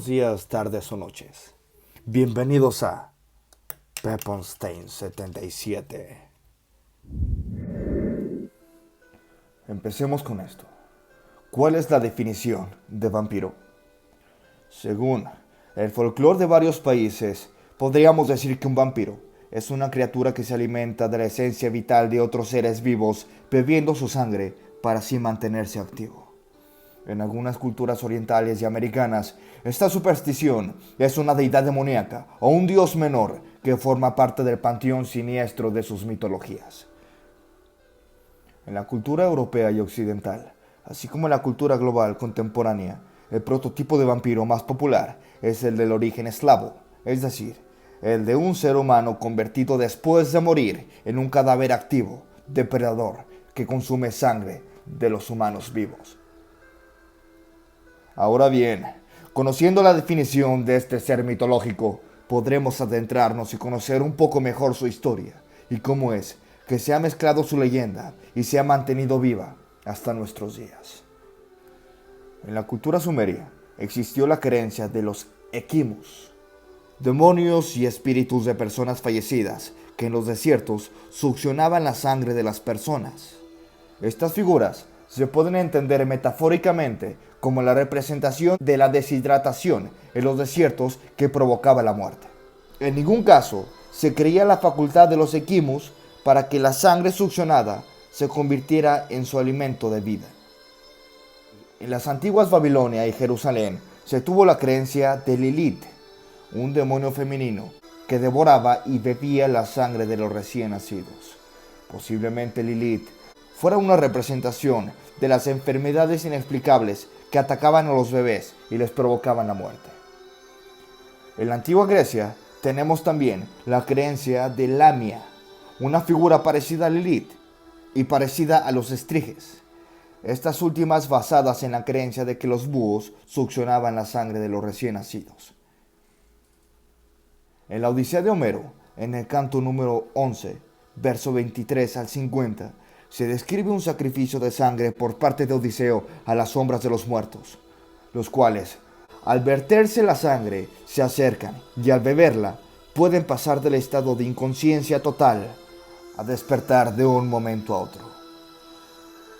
buenos días, tardes o noches. Bienvenidos a Peppenstein 77. Empecemos con esto. ¿Cuál es la definición de vampiro? Según el folclore de varios países, podríamos decir que un vampiro es una criatura que se alimenta de la esencia vital de otros seres vivos, bebiendo su sangre para así mantenerse activo. En algunas culturas orientales y americanas, esta superstición es una deidad demoníaca o un dios menor que forma parte del panteón siniestro de sus mitologías. En la cultura europea y occidental, así como en la cultura global contemporánea, el prototipo de vampiro más popular es el del origen eslavo, es decir, el de un ser humano convertido después de morir en un cadáver activo, depredador, que consume sangre de los humanos vivos. Ahora bien, conociendo la definición de este ser mitológico, podremos adentrarnos y conocer un poco mejor su historia y cómo es que se ha mezclado su leyenda y se ha mantenido viva hasta nuestros días. En la cultura sumeria existió la creencia de los Equimus, demonios y espíritus de personas fallecidas que en los desiertos succionaban la sangre de las personas. Estas figuras se pueden entender metafóricamente como la representación de la deshidratación en los desiertos que provocaba la muerte. En ningún caso se creía la facultad de los Equimus para que la sangre succionada se convirtiera en su alimento de vida. En las antiguas Babilonia y Jerusalén se tuvo la creencia de Lilith, un demonio femenino que devoraba y bebía la sangre de los recién nacidos. Posiblemente Lilith fuera una representación de las enfermedades inexplicables que atacaban a los bebés y les provocaban la muerte. En la antigua Grecia tenemos también la creencia de Lamia, una figura parecida a Lilith y parecida a los estriges, estas últimas basadas en la creencia de que los búhos succionaban la sangre de los recién nacidos. En la Odisea de Homero, en el canto número 11, verso 23 al 50, se describe un sacrificio de sangre por parte de Odiseo a las sombras de los muertos, los cuales, al verterse la sangre, se acercan y al beberla, pueden pasar del estado de inconsciencia total a despertar de un momento a otro.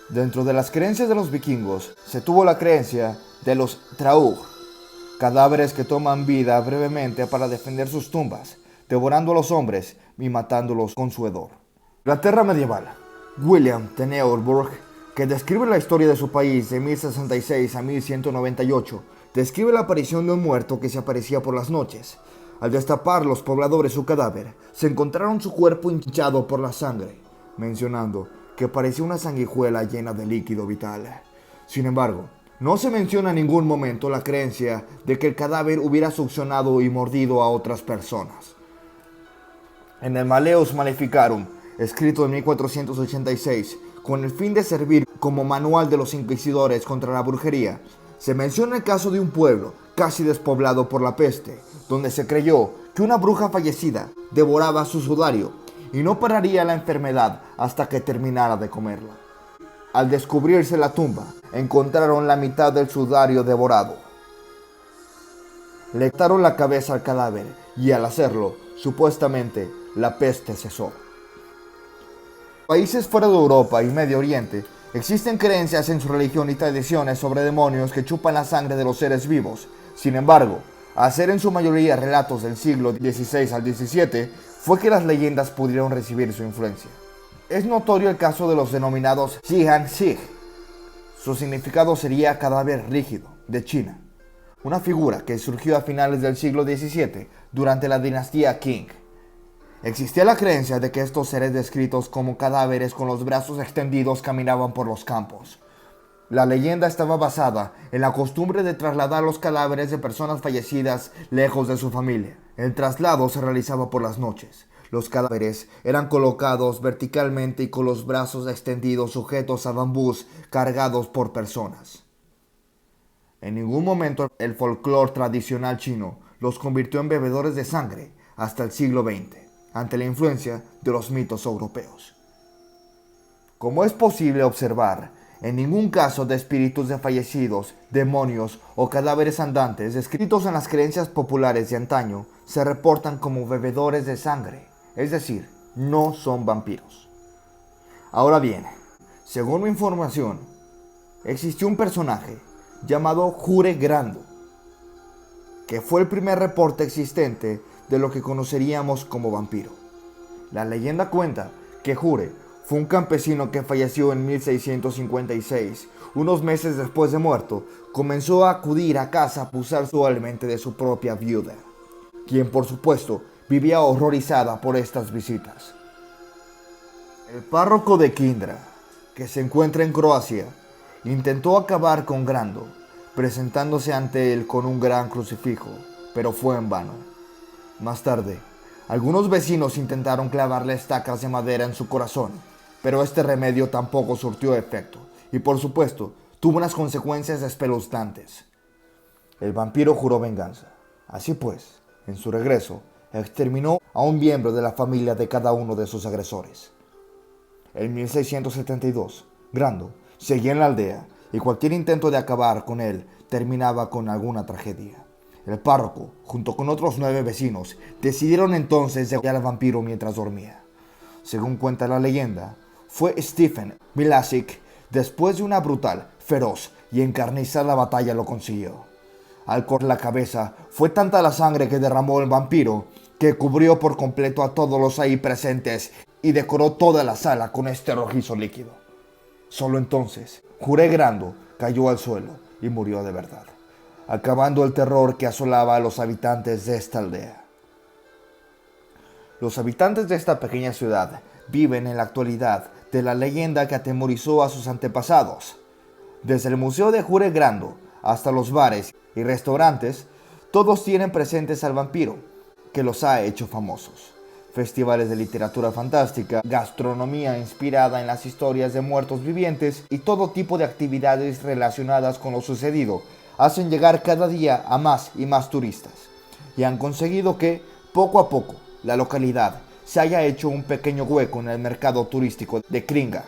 Dentro de las creencias de los vikingos, se tuvo la creencia de los Traug, cadáveres que toman vida brevemente para defender sus tumbas, devorando a los hombres y matándolos con su hedor. La Inglaterra medieval. William de Newburgh, que describe la historia de su país de 1066 a 1198, describe la aparición de un muerto que se aparecía por las noches. Al destapar los pobladores su cadáver, se encontraron su cuerpo hinchado por la sangre, mencionando que parecía una sanguijuela llena de líquido vital. Sin embargo, no se menciona en ningún momento la creencia de que el cadáver hubiera succionado y mordido a otras personas. En el Malleus Maleficarum, escrito en 1486, con el fin de servir como manual de los inquisidores contra la brujería, se menciona el caso de un pueblo casi despoblado por la peste, donde se creyó que una bruja fallecida devoraba su sudario y no pararía la enfermedad hasta que terminara de comerlo. Al descubrirse la tumba, encontraron la mitad del sudario devorado. Le cortaron la cabeza al cadáver y al hacerlo, supuestamente, la peste cesó. Países fuera de Europa y Medio Oriente existen creencias en su religión y tradiciones sobre demonios que chupan la sangre de los seres vivos. Sin embargo, al ser en su mayoría relatos del siglo XVI al XVII, fue que las leyendas pudieron recibir su influencia. Es notorio el caso de los denominados Xi'an Xi. Su significado sería cadáver rígido, de China, una figura que surgió a finales del siglo XVII durante la dinastía Qing. Existía la creencia de que estos seres descritos como cadáveres con los brazos extendidos caminaban por los campos. La leyenda estaba basada en la costumbre de trasladar los cadáveres de personas fallecidas lejos de su familia. El traslado se realizaba por las noches. Los cadáveres eran colocados verticalmente y con los brazos extendidos sujetos a bambús cargados por personas. En ningún momento el folclore tradicional chino los convirtió en bebedores de sangre hasta el siglo XX. Ante la influencia de los mitos europeos. Como es posible observar, En ningún caso de espíritus de fallecidos, demonios o cadáveres andantes descritos en las creencias populares de antaño se reportan como bebedores de sangre, es decir, no son vampiros. Ahora bien, según mi información, existió un personaje llamado Jure Grando, que fue el primer reporte existente de lo que conoceríamos como vampiro. La leyenda cuenta que Jure fue un campesino que falleció en 1656. Unos meses después de muerto, comenzó a acudir a casa a abusar sexualmente de su propia viuda, quien por supuesto vivía horrorizada por estas visitas. El párroco de Kindra, que se encuentra en Croacia, intentó acabar con Grando, presentándose ante él con un gran crucifijo, pero fue en vano. Más tarde, algunos vecinos intentaron clavarle estacas de madera en su corazón, pero este remedio tampoco surtió efecto, y por supuesto, tuvo unas consecuencias espeluznantes. El vampiro juró venganza. Así pues, en su regreso, exterminó a un miembro de la familia de cada uno de sus agresores. En 1672, Grando seguía en la aldea, y cualquier intento de acabar con él terminaba con alguna tragedia. El párroco, junto con otros 9 vecinos, decidieron entonces degollar al vampiro mientras dormía. Según cuenta la leyenda, fue Stephen Milasic, después de una brutal, feroz y encarnizada batalla lo consiguió. Al cortar la cabeza, fue tanta la sangre que derramó el vampiro que cubrió por completo a todos los ahí presentes y decoró toda la sala con este rojizo líquido. Solo entonces, Jure Grando cayó al suelo y murió de verdad, acabando el terror que asolaba a los habitantes de esta aldea. Los habitantes de esta pequeña ciudad viven en la actualidad de la leyenda que atemorizó a sus antepasados. Desde el Museo de Jure Grando hasta los bares y restaurantes, todos tienen presentes al vampiro, que los ha hecho famosos. Festivales de literatura fantástica, gastronomía inspirada en las historias de muertos vivientes y todo tipo de actividades relacionadas con lo sucedido hacen llegar cada día a más y más turistas, y han conseguido que, poco a poco, la localidad se haya hecho un pequeño hueco en el mercado turístico de Kringa.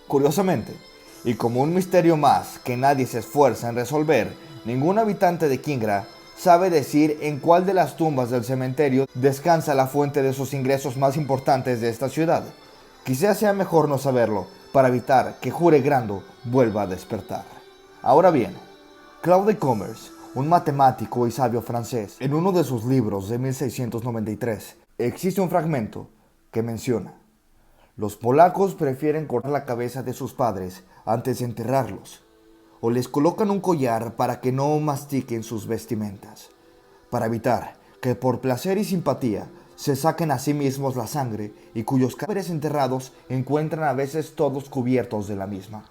Curiosamente, y como un misterio más que nadie se esfuerza en resolver, ningún habitante de Kingra sabe decir en cuál de las tumbas del cementerio descansa la fuente de sus ingresos más importantes de esta ciudad. Quizás sea mejor no saberlo para evitar que Jure Grando vuelva a despertar. Ahora bien, Claude Commerce, un matemático y sabio francés, en uno de sus libros de 1693, existe un fragmento que menciona: los polacos prefieren cortar la cabeza de sus padres antes de enterrarlos, o les colocan un collar para que no mastiquen sus vestimentas, para evitar que por placer y simpatía se saquen a sí mismos la sangre y cuyos cadáveres enterrados encuentran a veces todos cubiertos de la misma.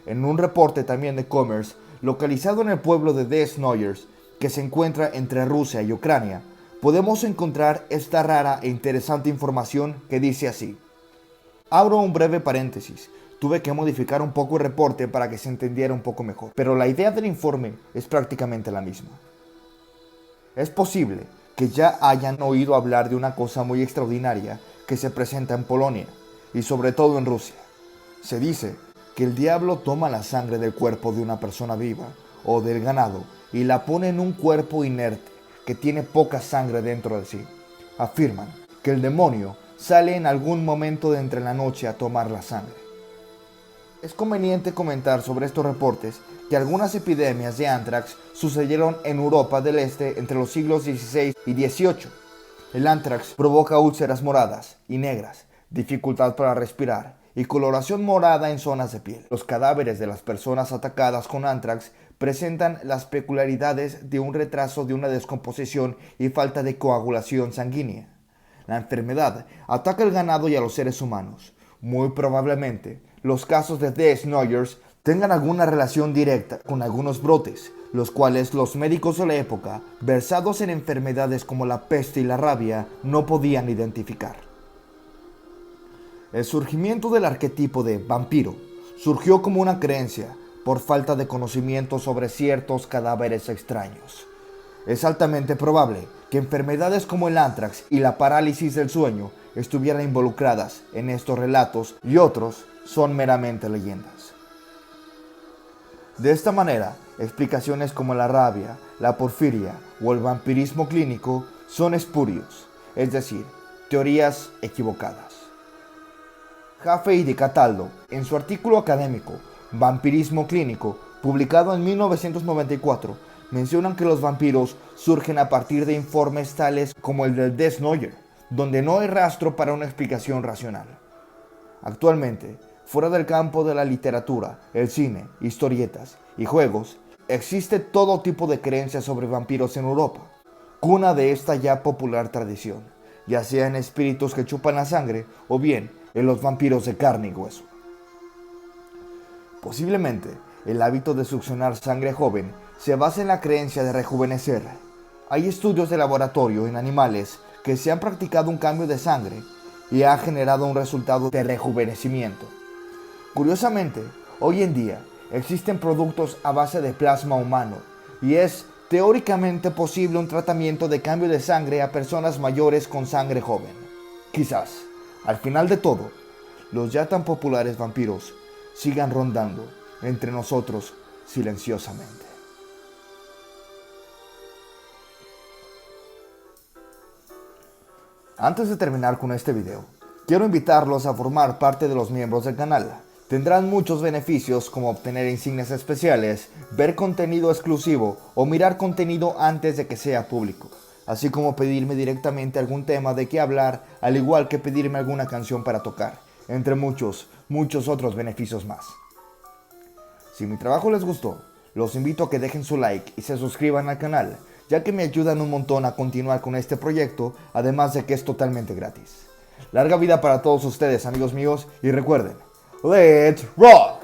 En un reporte también de Commerce, localizado en el pueblo de Desnoyers, que se encuentra entre Rusia y Ucrania, podemos encontrar esta rara e interesante información que dice así. Abro un breve paréntesis. Tuve que modificar un poco el reporte para que se entendiera un poco mejor, pero la idea del informe es prácticamente la misma. Es posible que ya hayan oído hablar de una cosa muy extraordinaria que se presenta en Polonia, y sobre todo en Rusia. Se dice que el diablo toma la sangre del cuerpo de una persona viva o del ganado y la pone en un cuerpo inerte que tiene poca sangre dentro de sí. Afirman que el demonio sale en algún momento de entre la noche a tomar la sangre. Es conveniente comentar sobre estos reportes que algunas epidemias de anthrax sucedieron en Europa del Este entre los siglos XVI y XVIII. El anthrax provoca úlceras moradas y negras, dificultad para respirar y coloración morada en zonas de piel. Los cadáveres de las personas atacadas con anthrax presentan las peculiaridades de un retraso de una descomposición y falta de coagulación sanguínea. La enfermedad ataca al ganado y a los seres humanos. Muy probablemente, los casos de Desnoyers tengan alguna relación directa con algunos brotes, los cuales los médicos de la época, versados en enfermedades como la peste y la rabia, no podían identificar. El surgimiento del arquetipo de vampiro surgió como una creencia por falta de conocimiento sobre ciertos cadáveres extraños. Es altamente probable que enfermedades como el anthrax y la parálisis del sueño estuvieran involucradas en estos relatos y otros son meramente leyendas. De esta manera, explicaciones como la rabia, la porfiria o el vampirismo clínico son espurios, es decir, teorías equivocadas. Jaffe y de Cataldo, en su artículo académico Vampirismo clínico, publicado en 1994, mencionan que los vampiros surgen a partir de informes tales como el del Desnoyer, donde no hay rastro para una explicación racional. Actualmente, fuera del campo de la literatura, el cine, historietas y juegos, existe todo tipo de creencias sobre vampiros en Europa, cuna de esta ya popular tradición, ya sea en espíritus que chupan la sangre o bien en los vampiros de carne y hueso. Posiblemente, el hábito de succionar sangre joven se basa en la creencia de rejuvenecer. Hay estudios de laboratorio en animales que se han practicado un cambio de sangre y ha generado un resultado de rejuvenecimiento. Curiosamente, hoy en día existen productos a base de plasma humano y es teóricamente posible un tratamiento de cambio de sangre a personas mayores con sangre joven. Quizás, al final de todo, los ya tan populares vampiros sigan rondando entre nosotros silenciosamente. Antes de terminar con este video, quiero invitarlos a formar parte de los miembros del canal. Tendrán muchos beneficios como obtener insignias especiales, ver contenido exclusivo o mirar contenido antes de que sea público, así como pedirme directamente algún tema de qué hablar, al igual que pedirme alguna canción para tocar, entre muchos otros beneficios más. Si mi trabajo les gustó, los invito a que dejen su like y se suscriban al canal, ya que me ayudan un montón a continuar con este proyecto, además de que es totalmente gratis. Larga vida para todos ustedes, amigos míos, y recuerden, ¡Let's rock!